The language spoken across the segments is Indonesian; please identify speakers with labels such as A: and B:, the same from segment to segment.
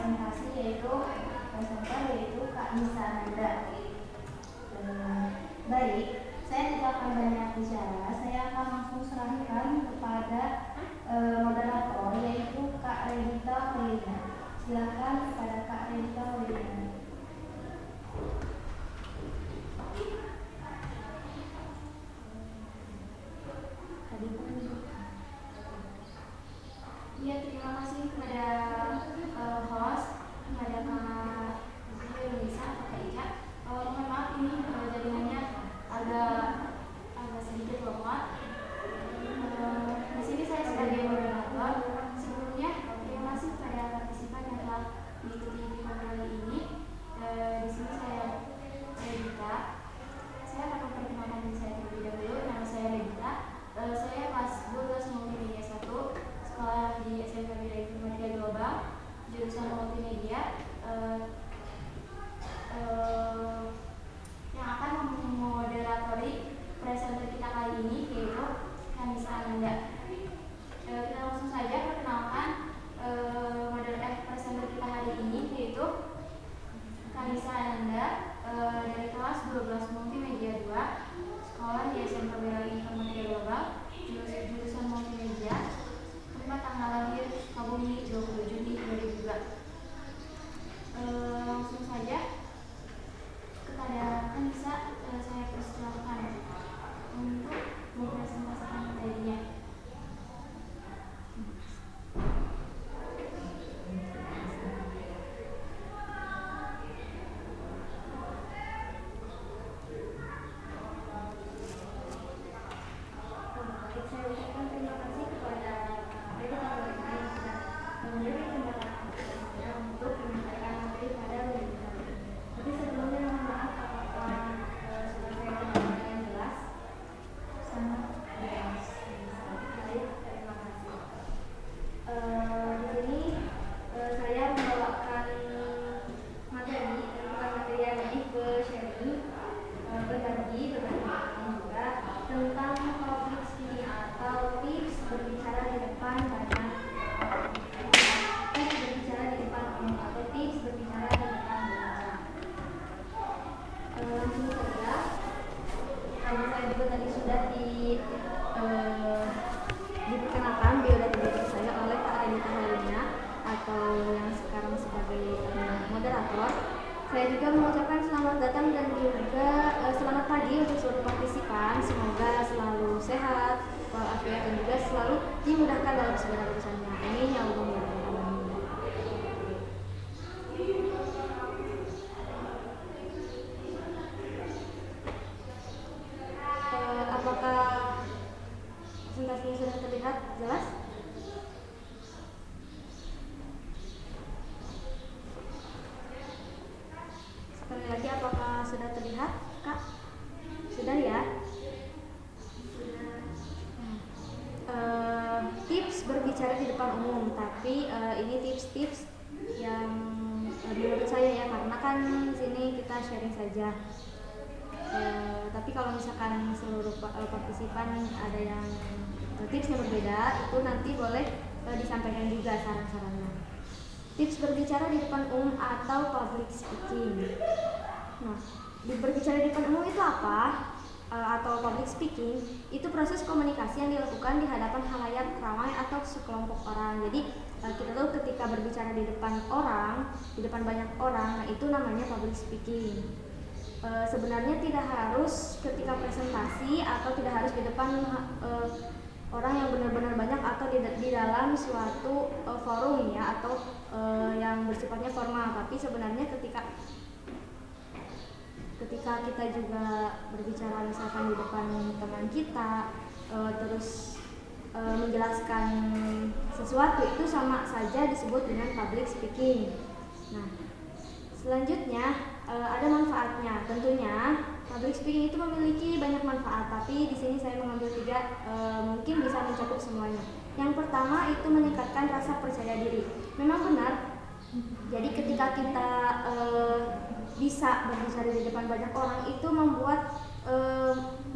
A: presentasi yaitu presenter yaitu Kak Nisa Nanda. Baik, saya tidak akan banyak bicara, saya akan langsung serahkan kepada moderator yaitu Kak Revita Welina. Silakan kepada Kak Revita Welina.
B: Ya, terima kasih kepada host, kepada Kak Nisa, Kak Ica. Mohon maaf ini jaringannya agak sedikit lemot. Di sini saya sebagai moderator. Sebelumnya terima kasih kepada partisipan yang telah mengikuti webinar kali ini. Di sini saya Revita. Saya akan memperkenalkan diri saya terlebih dahulu. Nama saya Revita. Saya kelas 12 Multimedia 1, sekolah di SMK Bidang Informatika Global, jurusan Multimedia. Yang akan memoderatori presenter kita kali ini yaitu Kanisa Ananda. Kita langsung saja perkenalkan presenter kita hari ini yaitu Kanisa Ananda dari kelas 12 Multimedia 2, sekolah di SMK Bidang Informatika Global, jurusan Multimedia. Tempat tanggal lahir Sukabumi 20 Juni 2002. Langsung saja kepada Kanisa, saya persilakan untuk mempresentasikan materinya.
A: Saya ucapkan terima kasih kepada Revita Welina yang sudah memberi kesempatan saya untuk menyampaikan materi pada webinar ini. Tapi sebelumnya mohon maaf apakah suara saya terdengar yang jelas? Sangat jelas. Baik, terima kasih. Di sini saya membawakan materi, bukan materi yang ke sharing, berbagi juga tentang public speaking atau tips berbicara di depan banyak tips berbicara di depan umum atau tips berbicara di depan banyak. Langsung saja, karena saya juga tadi sudah diperkenalkan biodata diri saya oleh Kak Revita Welina atau yang sekarang sebagai moderator. Saya juga mengucapkan selamat datang dan juga selamat pagi untuk seluruh partisipan. Semoga selalu sehat, walafiat dan juga selalu dimudahkan dalam segala urusannya. Amin ya Allah ya Rabbal alamin. Apakah presentasinya sudah terlihat jelas? Sekali lagi, apakah sudah terlihat, Kak? Sudah ya? Tips berbicara di depan umum, tapi ini tips-tips yang menurut saya ya, karena kan di sini kita sharing saja. Tapi kalau misalkan seluruh partisipan ada yang tipsnya berbeda, itu nanti boleh disampaikan juga saran-sarannya. Tips berbicara di depan umum atau public speaking. Nah, berbicara di depan umum itu apa? Atau public speaking itu proses komunikasi yang dilakukan di hadapan khalayak ramai atau sekelompok orang. Jadi kita tahu ketika berbicara di depan orang, di depan banyak orang, nah itu namanya public speaking. Sebenarnya tidak harus ketika presentasi atau tidak harus di depan orang yang benar-benar banyak atau di dalam suatu forum ya, atau yang bersifatnya formal. Tapi sebenarnya ketika kita juga berbicara misalkan di depan teman kita, terus menjelaskan sesuatu, itu sama saja disebut dengan public speaking. Nah, selanjutnya ada manfaatnya. Tentunya public speaking itu memiliki banyak manfaat, tapi di sini saya mengambil 3, mungkin bisa mencakup semuanya. Yang pertama itu meningkatkan rasa percaya diri. Memang benar. Jadi ketika kita bisa berbicara di depan banyak orang, itu membuat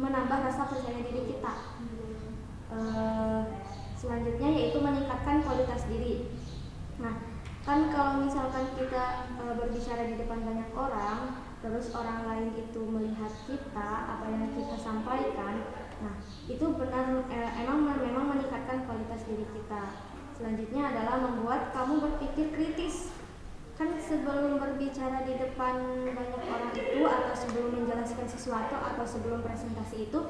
A: menambah rasa percaya diri kita. Selanjutnya yaitu meningkatkan kualitas diri. Nah, kan kalau misalkan kita berbicara di depan banyak orang, terus orang lain itu melihat kita, apa yang kita sampaikan, nah itu memang meningkatkan kualitas diri kita. Selanjutnya adalah membuat kamu berpikir kritis. Kan sebelum berbicara di depan banyak orang itu, atau sebelum menjelaskan sesuatu, atau sebelum presentasi itu,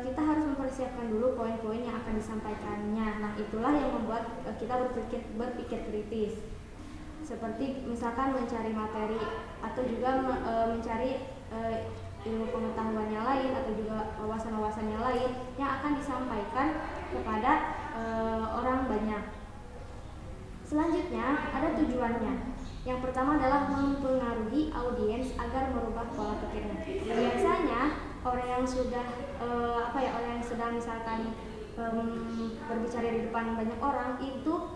A: kita harus mempersiapkan dulu poin-poin yang akan disampaikannya. Nah itulah yang membuat kita berpikir kritis, seperti misalkan mencari materi, atau juga mencari ilmu pengetahuan yang lain, atau juga wawasan-wawasan yang lain yang akan disampaikan kepada orang banyak. Selanjutnya ada tujuannya. Yang pertama adalah mempengaruhi audiens agar merubah pola pikirnya. Biasanya orang yang sudah orang yang sedang misalkan berbicara di depan banyak orang itu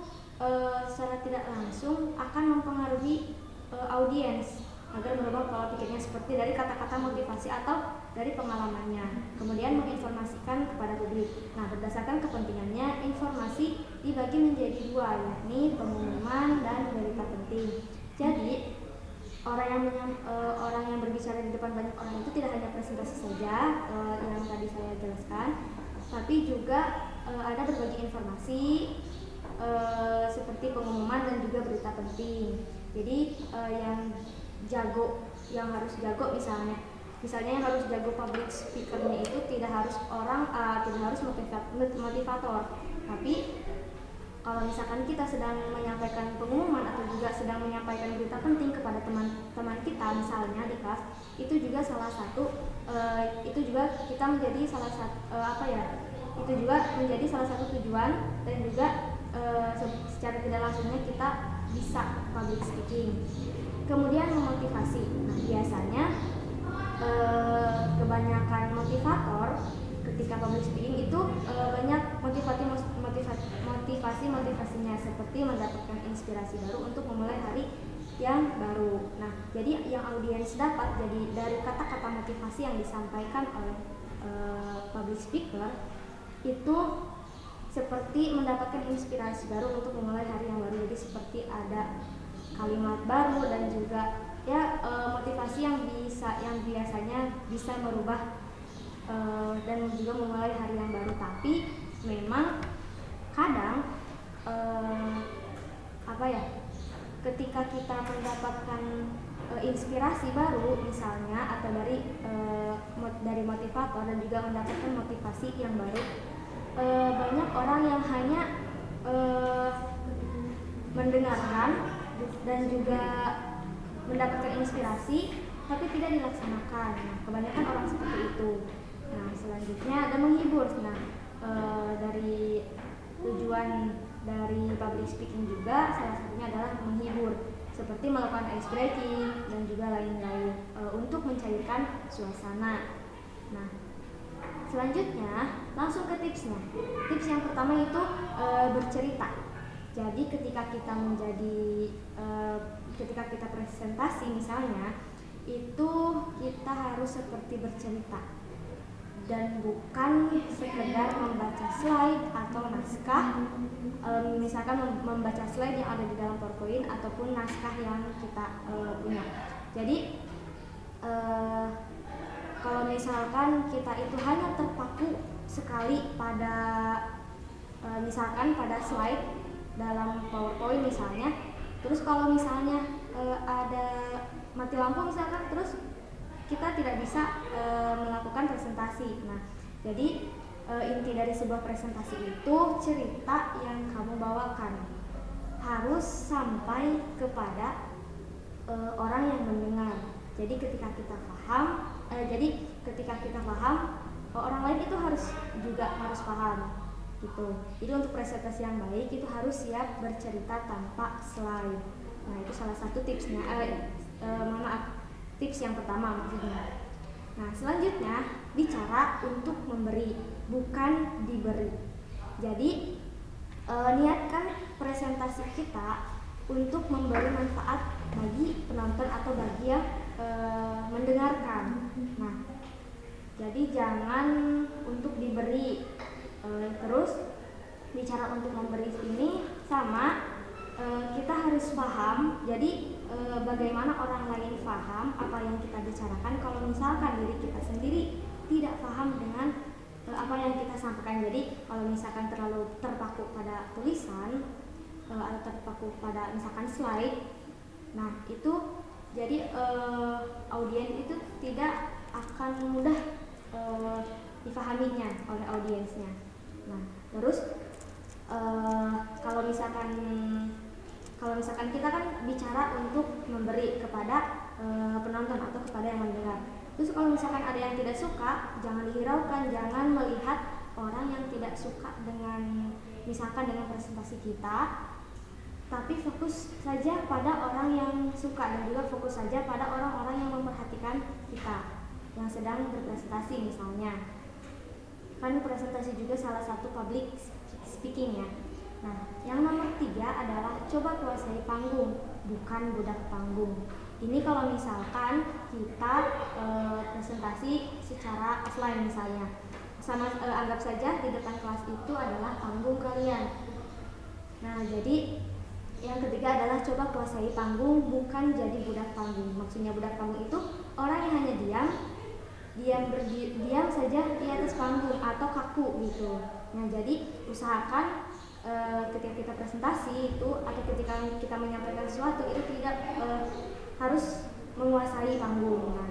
A: secara tidak langsung akan mempengaruhi audiens agar merubah pola pikirnya, seperti dari kata-kata motivasi atau dari pengalamannya, kemudian menginformasikan kepada publik. Nah, berdasarkan kepentingannya, informasi dibagi menjadi dua, yakni pengumuman dan berita penting. Jadi orang yang berbicara di depan banyak orang itu tidak hanya presentasi saja yang tadi saya jelaskan, tapi juga ada berbagi informasi seperti pengumuman dan juga berita penting. Jadi yang harus jago misalnya yang harus jago public speakernya itu tidak harus motivator, tapi kalau misalkan kita sedang menyampaikan pengumuman atau juga sedang menyampaikan berita penting kepada teman-teman kita misalnya di kelas, itu juga kita menjadi itu juga menjadi salah satu tujuan, dan juga secara tidak langsungnya kita bisa public speaking. Kemudian memotivasi. Nah, biasanya kebanyakan motivator ketika public speaking itu banyak motivasinya, seperti mendapatkan inspirasi baru untuk memulai hari yang baru. Nah, jadi yang audiens dapat jadi dari kata-kata motivasi yang disampaikan oleh public speaker itu seperti mendapatkan inspirasi baru untuk memulai hari yang baru. Jadi seperti ada kalimat baru dan juga motivasi yang biasanya bisa merubah dan juga memulai hari yang baru. Tapi memang kadang ketika kita mendapatkan inspirasi baru misalnya, atau dari motivator, dan juga mendapatkan motivasi yang baru, banyak orang yang hanya mendengarkan dan juga mendapatkan inspirasi tapi tidak dilaksanakan. Nah, kebanyakan orang seperti itu. Nah, selanjutnya ada menghibur. Nah, dari tujuan dari public speaking juga salah satunya adalah menghibur, seperti melakukan ice breaking dan juga lain-lain untuk mencairkan suasana. Nah, selanjutnya langsung ke tipsnya. Tips yang pertama itu bercerita. Jadi ketika kita presentasi misalnya, itu kita harus seperti bercerita dan bukan sekedar membaca slide atau naskah. Misalkan membaca slide yang ada di dalam PowerPoint ataupun naskah yang kita punya. Jadi kalau misalkan kita itu hanya terpaku sekali pada misalkan pada slide dalam PowerPoint misalnya, terus kalau misalnya ada mati lampu misalkan, terus kita tidak bisa melakukan presentasi. Nah, jadi inti dari sebuah presentasi itu cerita yang kamu bawakan harus sampai kepada orang yang mendengar. Jadi ketika kita paham, orang lain itu harus paham gitu. Jadi untuk presentasi yang baik itu harus siap bercerita tanpa slide. Nah, itu salah satu tipsnya. Tips yang pertama maksudnya. Nah, selanjutnya bicara untuk memberi, bukan diberi. Jadi niatkan presentasi kita untuk memberi manfaat bagi penonton atau bagi yang mendengarkan. Nah, jadi jangan untuk diberi. Terus bicara untuk memberi ini sama kita harus paham Jadi bagaimana orang lain paham apa yang kita bicarakan kalau misalkan diri kita sendiri tidak paham dengan apa yang kita sampaikan. Jadi kalau misalkan terlalu terpaku pada tulisan atau terpaku pada misalkan slide, nah itu jadi audiens itu tidak akan mudah dipahaminya oleh audiensnya. Nah terus kalau misalkan kita kan bicara untuk memberi kepada penonton atau kepada yang mendengar. Terus kalau misalkan ada yang tidak suka, jangan dihiraukan, jangan melihat orang yang tidak suka dengan misalkan dengan presentasi kita, tapi fokus saja pada orang yang suka dan juga fokus saja pada orang-orang yang memperhatikan kita yang sedang berpresentasi misalnya. Kan presentasi juga salah satu public speaking ya. Nah, yang nomor 3 adalah coba kuasai panggung, bukan budak panggung. Ini kalau misalkan kita presentasi secara offline misalnya, sama anggap saja di depan kelas itu adalah panggung kalian. Nah, jadi yang ketiga adalah coba kuasai panggung, bukan jadi budak panggung. Maksudnya budak panggung itu orang yang hanya diam saja di atas panggung atau kaku gitu. Nah, jadi usahakan ketika kita presentasi itu atau ketika kita menyampaikan sesuatu itu tidak harus menguasai panggung. Nah,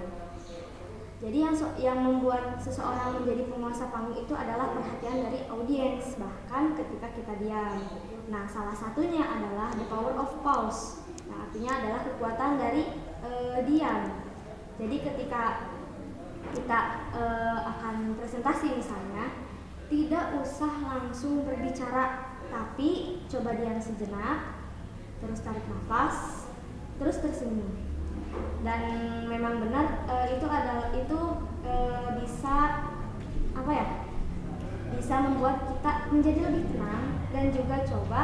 A: jadi yang membuat seseorang menjadi penguasa panggung itu adalah perhatian dari audiens bahkan ketika kita diam. Nah, salah satunya adalah the power of pause. Nah, artinya adalah kekuatan dari diam. Jadi ketika kita akan presentasi misalnya, tidak usah langsung berbicara, tapi coba diam sejenak, terus tarik nafas, terus tersenyum. Dan memang benar itu bisa bisa membuat kita menjadi lebih tenang dan juga coba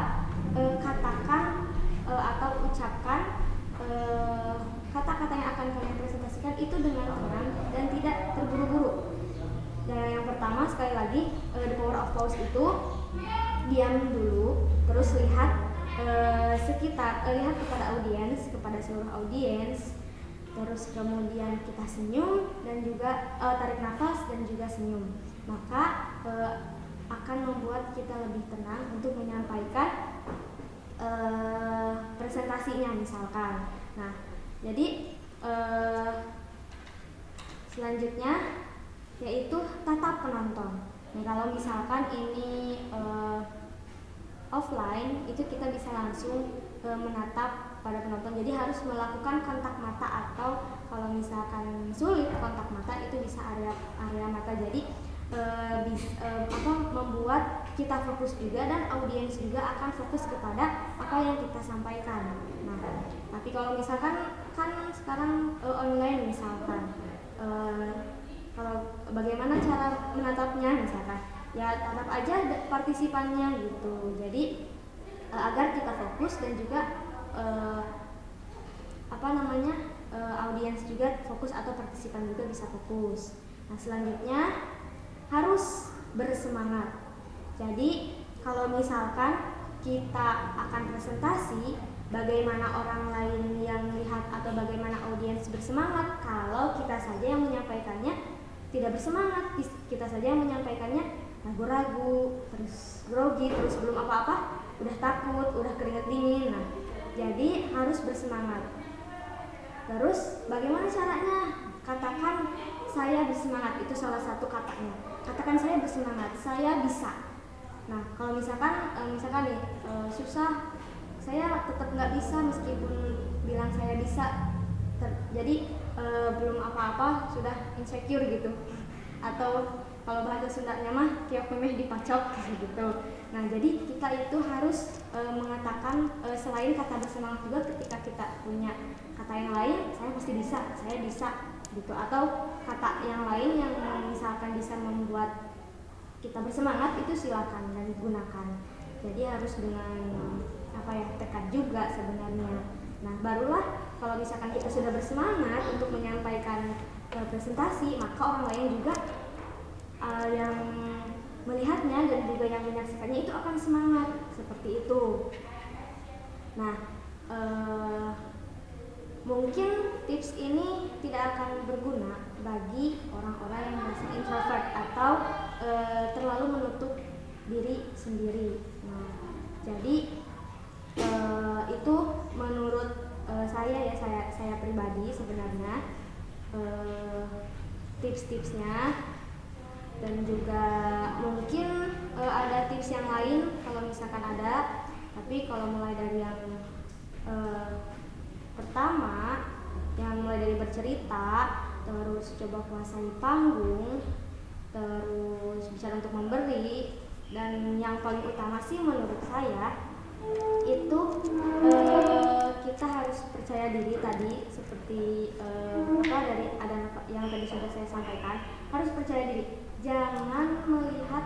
A: katakan atau ucapkan kata-kata yang akan kalian presentasikan itu dengan tenang dan tidak terburu-buru. Dan yang pertama sekali lagi the power of pause itu diam dulu, terus lihat sekitar, lihat kepada audiens, kepada seluruh audiens, terus kemudian kita senyum dan juga tarik nafas dan juga senyum. Maka akan membuat kita lebih tenang untuk menyampaikan presentasinya misalkan. Nah, jadi selanjutnya yaitu tatap penonton. Nah, kalau misalkan ini offline, itu kita bisa langsung menatap pada penonton. Jadi harus melakukan kontak mata atau kalau misalkan sulit kontak mata itu bisa area mata. Jadi membuat kita fokus juga dan audiens juga akan fokus kepada apa yang kita sampaikan. Nah, tapi kalau misalkan kan sekarang online misalkan, kalau bagaimana cara menatapnya misalkan, ya tatap aja partisipannya gitu. Jadi agar kita fokus dan juga audiens juga fokus atau partisipan juga bisa fokus. Nah, selanjutnya harus bersemangat. Jadi kalau misalkan kita akan presentasi, bagaimana orang lain yang lihat atau bagaimana audiens bersemangat kalau kita saja yang menyampaikannya tidak bersemangat, kita saja yang menyampaikannya ragu-ragu, terus grogi, terus belum apa-apa udah takut, udah keringat dingin. Nah, jadi harus bersemangat. Terus bagaimana caranya? Katakan saya bersemangat, itu salah satu katanya. Katakan saya bersemangat, saya bisa. Nah, kalau misalkan nih susah, saya tetap nggak bisa meskipun bilang saya bisa. Jadi belum apa-apa sudah insecure gitu. Atau kalau bahasa Sundanya mah kiok memeh dipacok gitu. Nah, jadi kita itu harus mengatakan selain kata bersemangat juga ketika kita punya kata yang lain, saya pasti bisa, saya bisa gitu. Atau kata yang lain yang misalkan bisa membuat kita bersemangat, itu silakan dan gunakan. Jadi harus dengan tekad juga sebenarnya. Nah, barulah kalau misalkan kita sudah bersemangat untuk menyampaikan presentasi, maka orang lain juga yang melihatnya dan juga yang menyaksikannya itu akan semangat seperti itu. Nah, Mungkin tips ini tidak akan berguna bagi orang-orang yang merasa introvert atau terlalu menutup diri sendiri. Nah, jadi itu menurut saya ya, saya pribadi sebenarnya tips-tipsnya, dan juga mungkin ada tips yang lain kalau misalkan ada. Tapi kalau mulai dari yang pertama, yang mulai dari bercerita, terus coba kuasai panggung, terus bicara untuk memberi, dan yang paling utama sih menurut saya itu kita harus percaya diri tadi, seperti dari ada yang tadi sudah saya sampaikan, harus percaya diri, jangan melihat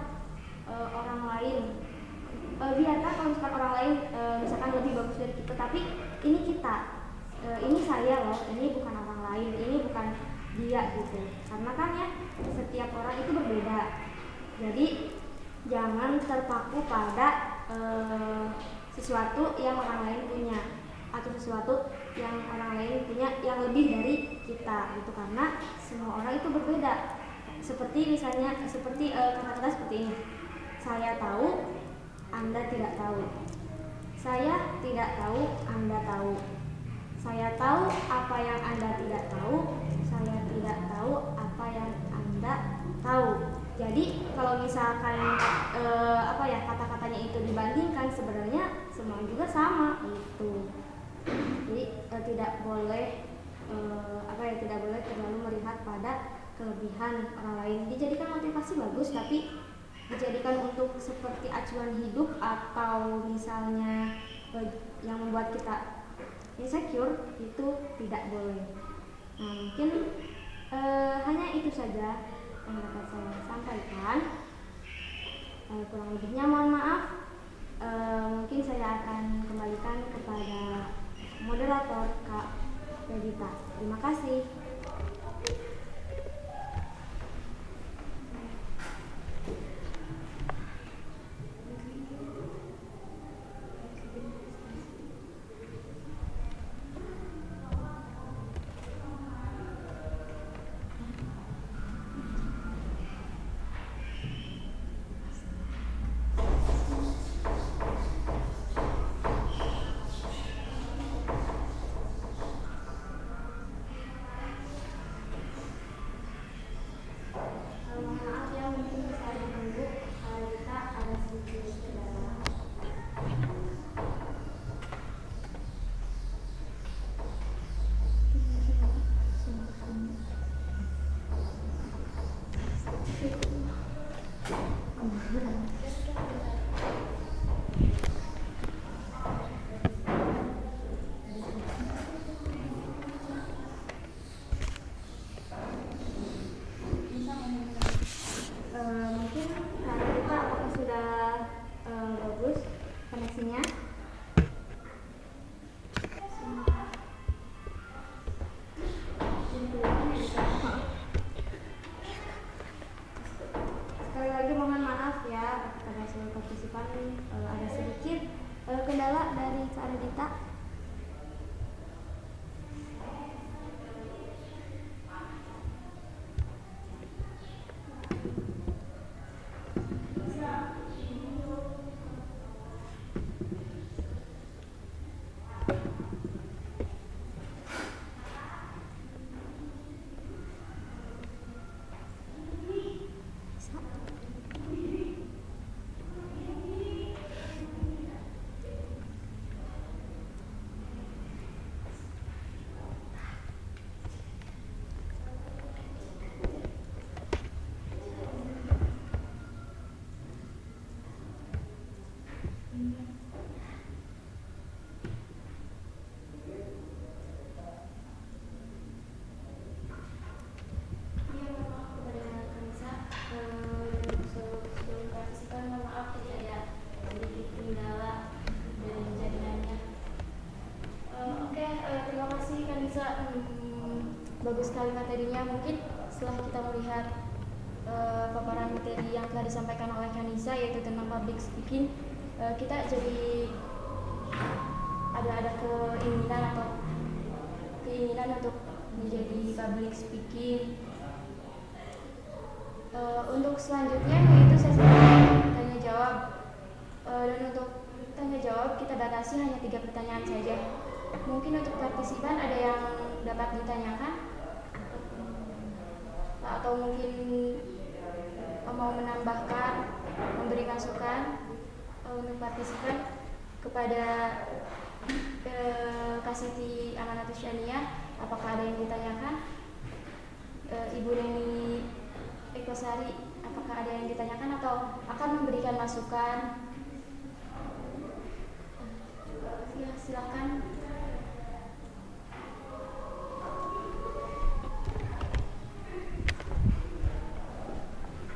A: orang lain. Biarkan kalau misalkan orang lain misalkan lebih bagus dari kita, tapi ini kita, ini saya loh, ini bukan orang lain, ini bukan dia gitu. Karena kan ya setiap orang itu berbeda. Jadi jangan terpaku pada sesuatu yang orang lain punya, atau sesuatu yang orang lain punya yang lebih dari kita gitu, karena semua orang itu berbeda. Seperti misalnya kata-kata seperti ini, saya tahu, Anda tidak tahu, saya tidak tahu, Anda tahu, saya tahu apa yang Anda tidak tahu, saya tidak tahu apa yang Anda tahu. Jadi kalau misalkan kata-katanya itu dibandingkan, sebenarnya semua juga sama gitu. Jadi tidak boleh terlalu melihat pada kelebihan orang lain. Dijadikan motivasi bagus, tapi dijadikan untuk seperti acuan hidup atau misalnya yang membuat kita insecure, itu tidak boleh. Nah, mungkin hanya itu saja yang dapat saya sampaikan. Kurang lebihnya mohon maaf. Mungkin saya akan kembalikan kepada moderator Kak Regita. Terima kasih. Ada sedikit kendala dari Kak Radita.
B: Bagus sekali materinya. Mungkin setelah kita melihat paparan materi yang telah disampaikan oleh Kanisa, yaitu tentang public speaking, kita jadi ada keinginan keinginan untuk menjadi public speaking. Untuk selanjutnya yaitu sesi tanya jawab. Dan untuk tanya jawab kita batasi hanya 3 pertanyaan saja. Mungkin untuk partisipan ada yang dapat ditanyakan atau mungkin mau menambahkan, memberi masukan untuk partisipan kepada Kasiti Amanatus Syaniah. Apakah ada yang ditanyakan? Ibu Neni Ekosari, apakah ada yang ditanyakan atau akan memberikan masukan? Ya, silakan.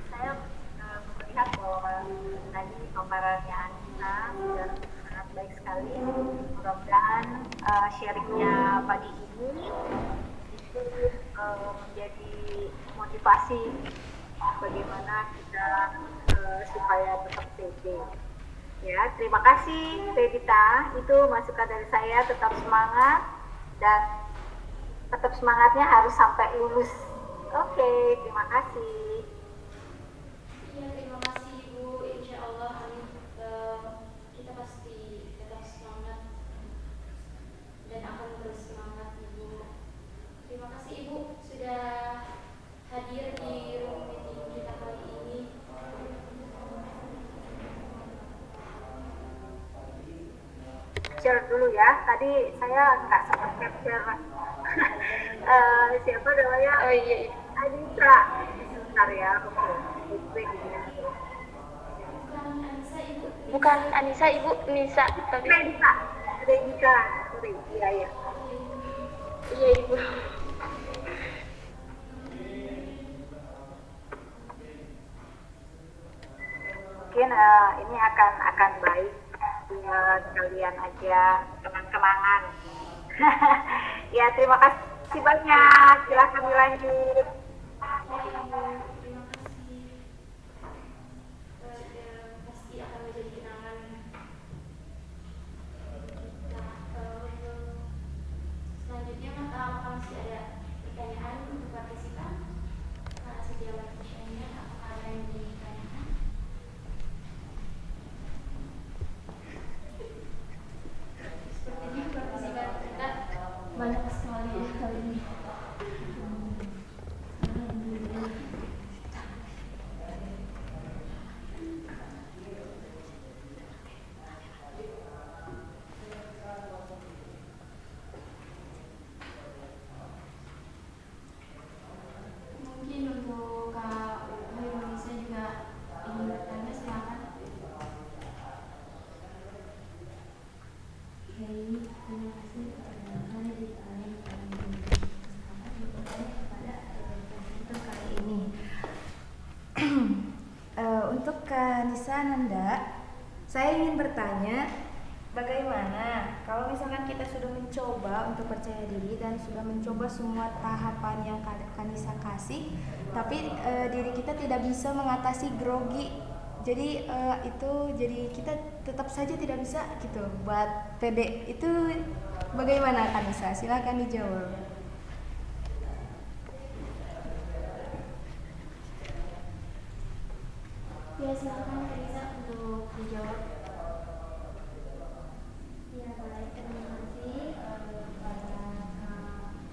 C: Saya melihat bahwa tadi paparannya Anissa sudah sangat baik sekali. Mudah-mudahan sharingnya pagi ini itu menjadi motivasi bagaimana kita supaya tetap pede. Ya, terima kasih Redita. Itu masukan dari saya. Tetap semangat dan tetap semangatnya harus sampai lulus. Oke, terima kasih.
B: Ya, terima kasih Ibu. Insya Allah kita pasti tetap semangat dan akan terus semangat Ibu. Terima kasih Ibu sudah hadir di room meeting kita kali ini.
C: Capture dulu ya. Tadi saya nggak sempat capture. Siapa namanya?
D: Oh iya.
C: Anissa. Bentar ya. Oke.
B: Bukan Anissa Ibu.
D: Bukan Anissa, Ibu Nisa tapi.
C: Redita. Sorry. Iya.
D: Iya Ibu.
C: Mungkin ini akan baik buat kalian aja, kenang-kenangan. Ya, terima kasih banyak. Silahkan dilanjut.
B: Terima kasih. Pasti akan menjadi kenangan. Selanjutnya apakah masih ada pertanyaan untuk partisipan? Sedia pertanyaannya, apakah ada yang ditanyakan? Sepertinya partisipan kita banyak sekali ya kali ini. Mungkin untuk Kak Indonesia juga ingin bertanya, silakan.
A: Terima kasih kali ini. Untuk Kak Nisa Nanda, saya ingin bertanya, bagaimana kalau misalkan kita sudah mencoba untuk percaya diri dan sudah mencoba semua tahapan yang Kak Nisa kasih, tapi diri kita tidak bisa mengatasi grogi. Jadi jadi kita tetap saja tidak bisa gitu buat pede. Itu bagaimana Kak Nisa? Silakan dijawab.
B: Ya, silakan Kak Nisa untuk dijawab.
A: Ya, baik, terima kasih kepada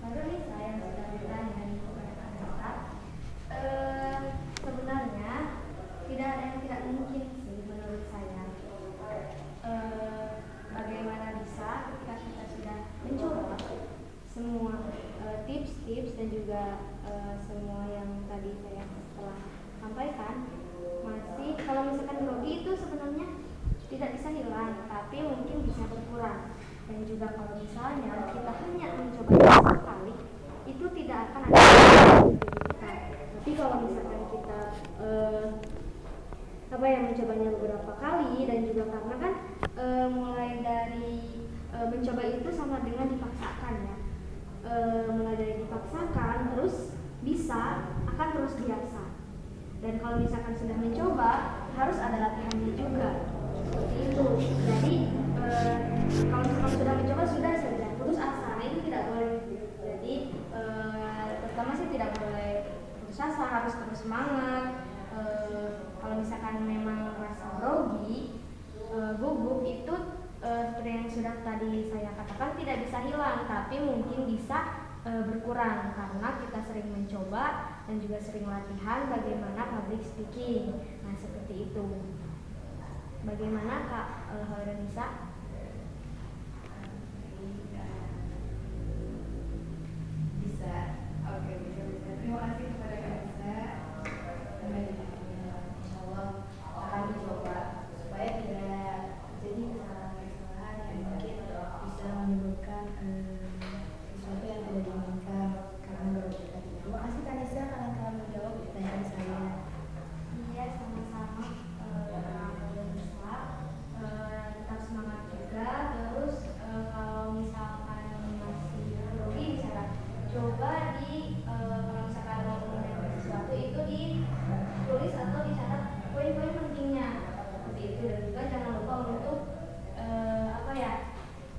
A: Kak Nisa yang sudah bertanya kepada Kak Nisa. Sebenarnya tidak ada yang tidak mungkin sih menurut saya. Bagaimana bisa ketika kita sudah mencoba semua tips-tips dan juga semua yang tadi saya telah sampaikan, masih kalau misalkan grogi itu sebenarnya tidak bisa hilang, tapi mungkin bisa berkurang. Dan juga kalau misalnya kita hanya mencoba sekali, itu tidak akan ada di kita. Tapi kalau misalkan kita mencobanya beberapa kali, dan juga karena kan mulai dari mencoba itu sama dengan dipaksakan ya. Mulai dari dipaksakan terus bisa akan terus biasa. Dan kalau misalkan sudah mencoba harus ada latihannya juga, seperti itu. Jadi kalau misalkan sudah mencoba sudah saja putus asa, itu tidak boleh. Jadi bukan tidak bisa hilang, tapi mungkin bisa berkurang karena kita sering mencoba dan juga sering latihan bagaimana public speaking. Nah, seperti itu. Bagaimana Kak Hoironisa?
E: Bisa. Oke, bisa. Terima kasih kepada Kak Nisa. Insya Allah akan dicoba supaya tidak terjadi kesalahan-kesalahan yang mungkin bisa menimbulkan sesuatu yang tidak diinginkan karena grogi tadi. Terima kasih Kak Nisa karena telah menjawab pertanyaan saya.
A: Iya, sama-sama. Tetap semangat juga. Terus kalau misalkan masih grogi bisa coba kalau misalkan mau menyampaikan sesuatu itu ditulis atau dicatat poin-poin pentingnya seperti itu, dan juga jangan lupa untuk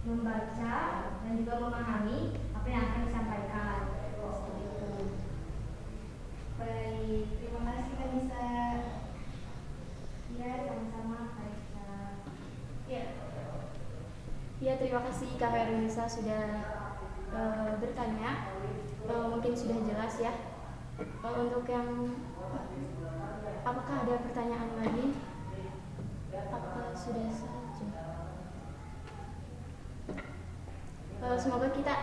A: membaca dan juga memahami apa yang akan disampaikan seperti itu.
E: Baik, terima kasih Kak Nisa.
A: Ya, sama-sama Kak Nisa.
B: Ya, terima kasih Kak Hoironisa sudah bertanya. Mungkin sudah jelas ya. Untuk yang apakah ada pertanyaan lagi? Apa sudah saja? Semoga kita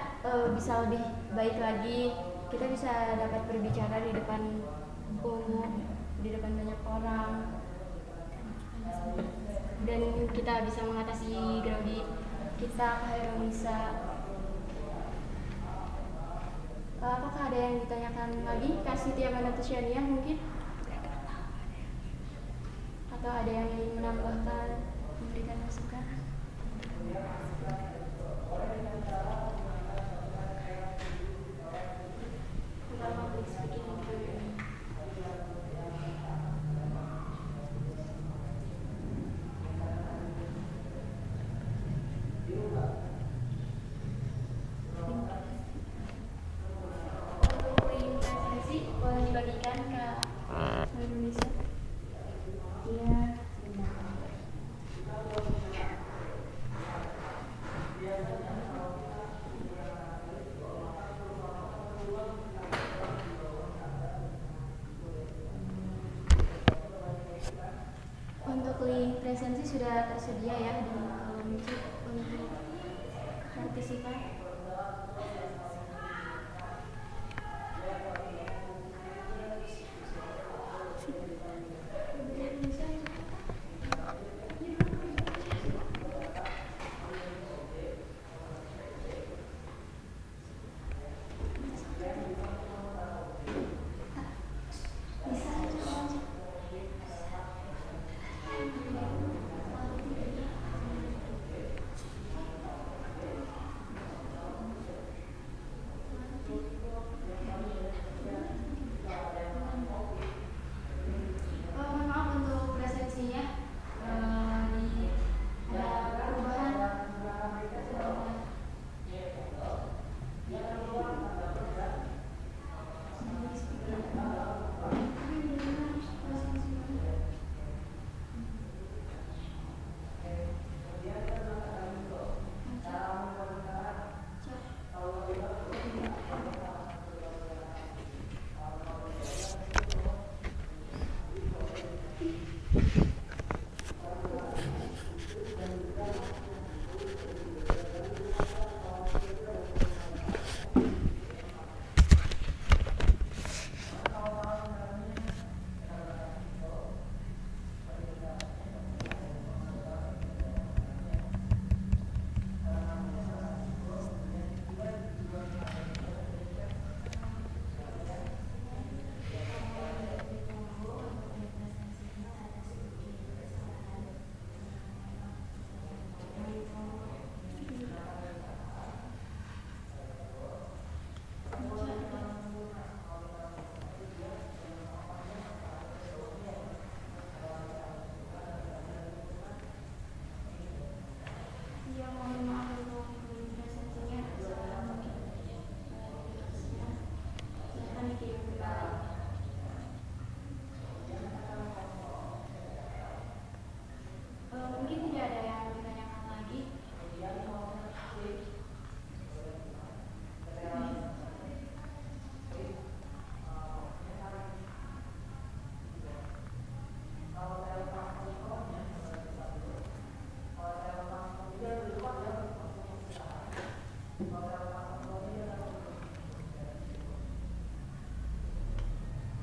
B: bisa lebih baik lagi. Kita bisa dapat berbicara di depan umum, di depan banyak orang, dan kita bisa mengatasi grogi kita. Hoironisa, apakah ada yang ditanyakan lagi? Kak Siti Amanatusyania mungkin? Atau ada yang ingin menambahkan, memberikan masukan? Untuk link presensi boleh dibagikan ke Indonesia?
E: Iya.
B: Untuk link presensi sudah tersedia ya di kolom chat untuk partisipan.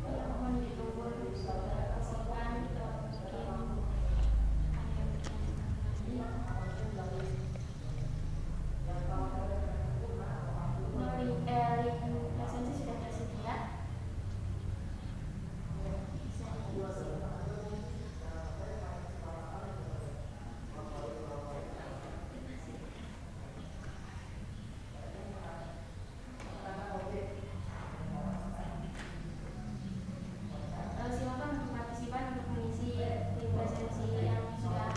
B: Ya, mohon ditunggu untuk saudara kesiapan mungkin ada yang link presensi sudah tersedia. Bisa diisi. Silakan untuk partisipan untuk mengisi link presensi yang sudah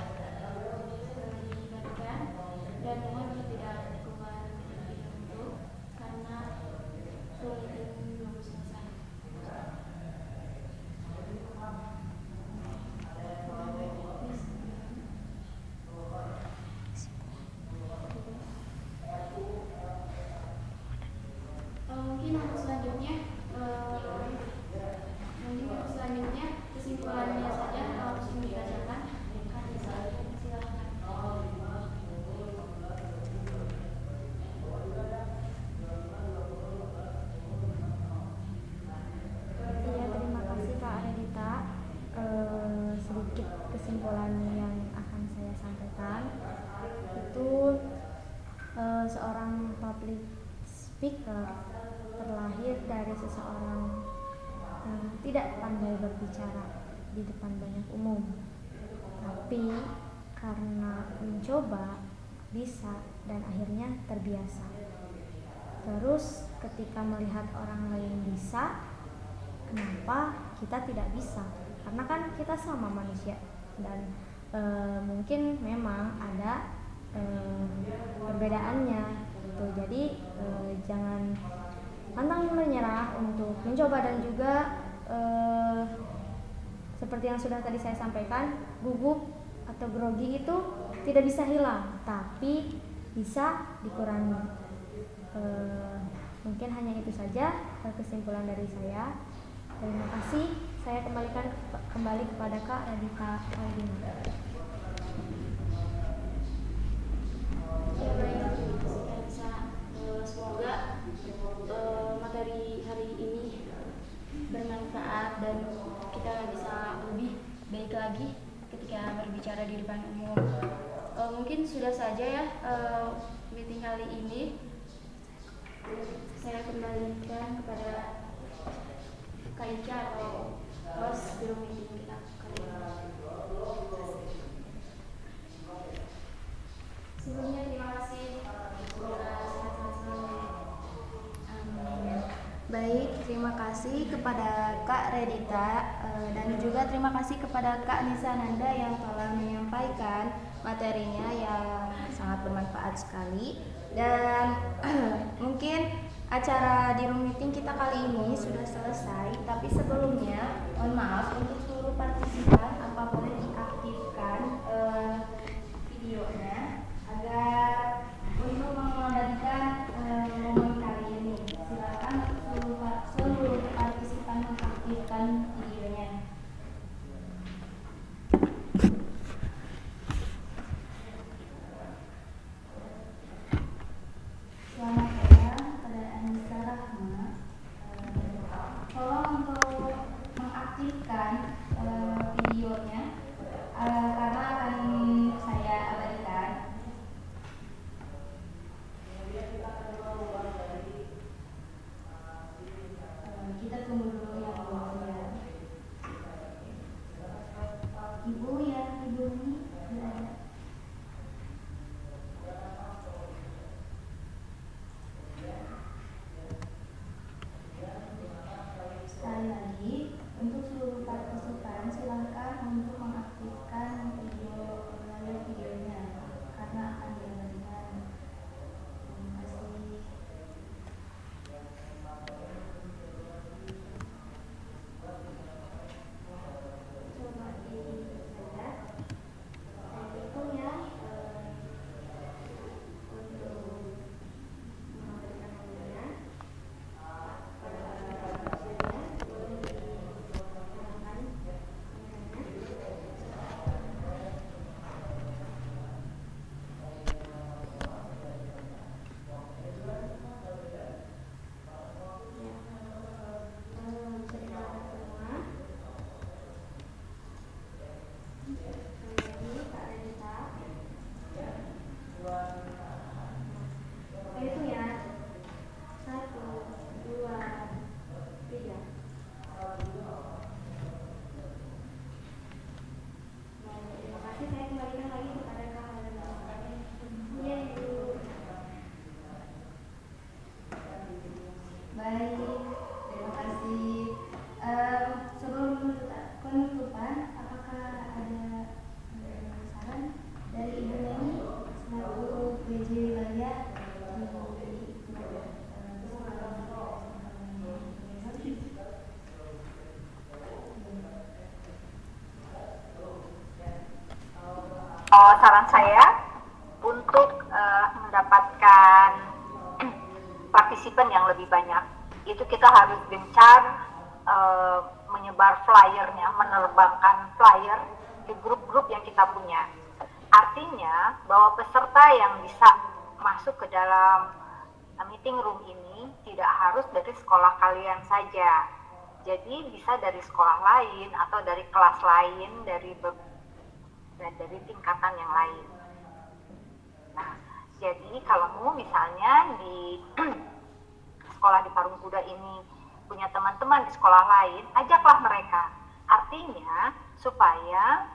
B: dibagikan, dan mohon untuk tidak keluar terlebih dahulu karena meeting belum selesai. Mungkin untuk selanjutnya kesimpulannya saja langsung dibacakan. Silakan.
A: Iya, terima kasih Kak Redita. Sedikit kesimpulan yang akan saya sampaikan itu seorang public speaker terlahir dari seseorang tidak pandai berbicara di depan banyak umum, tapi karena mencoba bisa dan akhirnya terbiasa. Terus ketika melihat orang lain bisa, kenapa kita tidak bisa? Karena kan kita sama manusia, dan mungkin memang ada perbedaannya gitu. Jadi jangan pantang menyerah untuk mencoba, dan juga seperti yang sudah tadi saya sampaikan, gugup atau grogi itu tidak bisa hilang, tapi bisa dikurangi. Mungkin hanya itu saja kesimpulan dari saya. Terima kasih. Saya kembalikan kembali kepada Kak Radita Aldina.
B: Ya, baik, semoga materi hari ini bermanfaat dan kita bisa lebih baik lagi ketika berbicara di depan umum. Mungkin sudah saja ya meeting kali ini. Saya kembalikan kepada Kak Ica atau host di room meeting kita kali ini. Sebelumnya terima kasih. Semoga sehat-sehat selalu. Amin.
A: Baik, terima kasih kepada Kak Redita dan juga terima kasih kepada Kak Nisa Nanda yang telah menyampaikan materinya yang sangat bermanfaat sekali. Dan mungkin acara di room meeting kita kali ini sudah selesai, tapi sebelumnya mohon maaf untuk seluruh partisipan, apa boleh diaktifkan videonya agar untuk mengabadikan momen kali ini. Silakan seluruh partisipan mengaktifkan videonya. Selamat datang pada Anissa Rahma. Tolong untuk mengaktifkan videonya karena akan saya abadikan.
E: Baik, terima kasih. Sebelum penutupan, apakah ada saran dari Ibu Neni selaku PJ wilayah
C: Saran saya untuk mendapatkan partisipan yang lebih banyak, itu kita harus gencar menyebar flyernya, menerbangkan flyer ke grup-grup yang kita punya. Artinya bahwa peserta yang bisa masuk ke dalam meeting room ini tidak harus dari sekolah kalian saja. Jadi bisa dari sekolah lain atau dari kelas lain, dari tingkatan yang lain. Nah, jadi kalau misalnya di sekolah di Parung Kuda ini punya teman-teman di sekolah lain, ajaklah mereka. Artinya supaya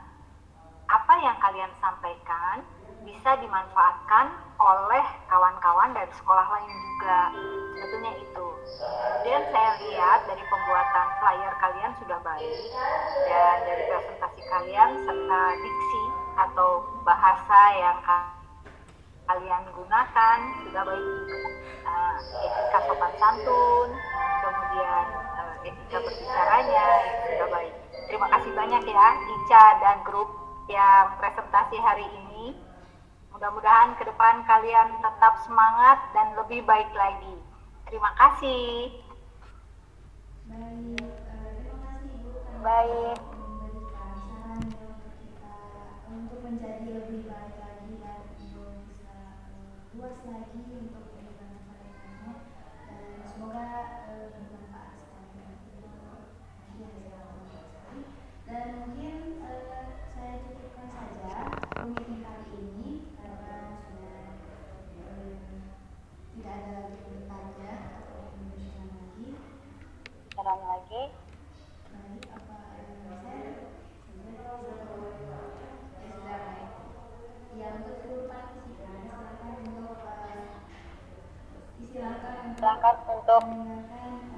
C: apa yang kalian sampaikan bisa dimanfaatkan oleh kawan-kawan dari sekolah lain juga. Sebetulnya itu. Dan saya lihat dari pembuatan flyer kalian sudah baik, dan dari presentasi kalian serta diksi atau bahasa yang kalian gunakan sudah baik juga. Etika sopan santun, kemudian etika berbicaranya sudah baik. Terima kasih banyak ya Ica dan grup yang presentasi hari ini. Mudah-mudahan ke depan kalian tetap semangat dan lebih baik lagi. Terima kasih.
E: Baik, terima kasih Ibu
C: Baik.
E: memberikan sarannya untuk kita untuk menjadi lebih baik lagi dan untuk bisa luas lagi untuk menyampaikannya, dan semoga bermanfaat sekali. Dan mungkin saya cukupkan saja meeting kali ini karena sudah tidak ada lagi bertanya atau pembicaraan lagi.
C: Saran lagi.
E: Baik, apa saya sudah baik. Ya, untuk seluruh partisipan silakan untuk
C: Silakan untuk
E: mendengarkan